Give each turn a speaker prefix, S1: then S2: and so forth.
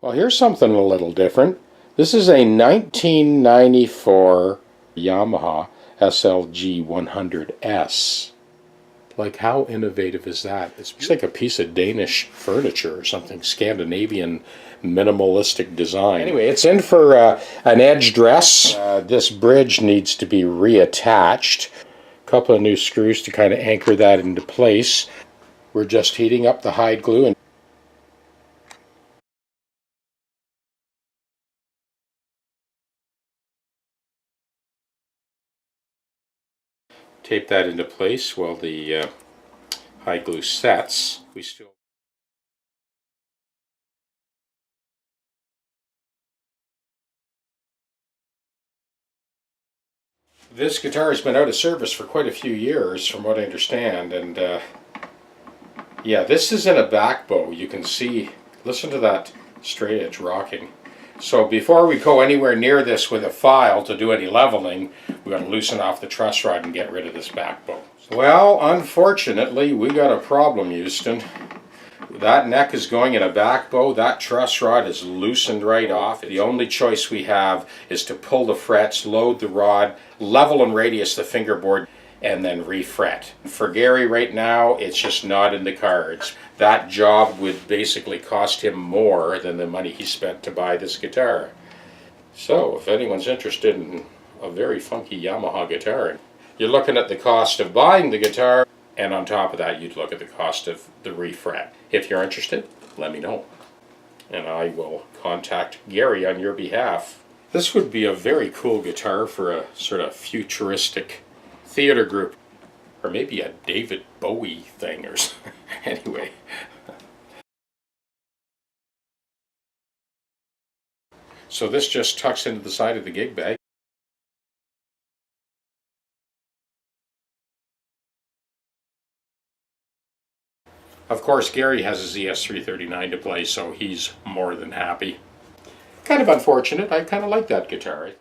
S1: Well, here's something a little different. This is a 1994 Yamaha SLG 100S. Like, how innovative is that? It's like a piece of Danish furniture or something, Scandinavian minimalistic design. Anyway, it's in for an edge dress. This bridge needs to be reattached. A couple of new screws to kind of anchor that into place. We're just heating up the hide glue and tape that into place while the hide glue sets. This guitar has been out of service for quite a few years, from what I understand, and yeah, this is in a back bow. You can see, listen to that straight edge rocking. So before we go anywhere near this with a file to do any leveling, we've got to loosen off the truss rod and get rid of this back bow. Well, unfortunately, we got a problem, Houston. That neck is going in a back bow. That truss rod is loosened right off. The only choice we have is to pull the frets, load the rod, level and radius the fingerboard, and then refret. For Gary right now, it's just not in the cards. That job would basically cost him more than the money he spent to buy this guitar. So if anyone's interested in a very funky Yamaha guitar, you're looking at the cost of buying the guitar, and on top of that you'd look at the cost of the refret. If you're interested, let me know, and I will contact Gary on your behalf. This would be a very cool guitar for a sort of futuristic theater group, or maybe a David Bowie thing or something. Anyway. So this just tucks into the side of the gig bag. Of course, Gary has a ZS339 to play, so he's more than happy. Kind of unfortunate. I kind of like that guitar.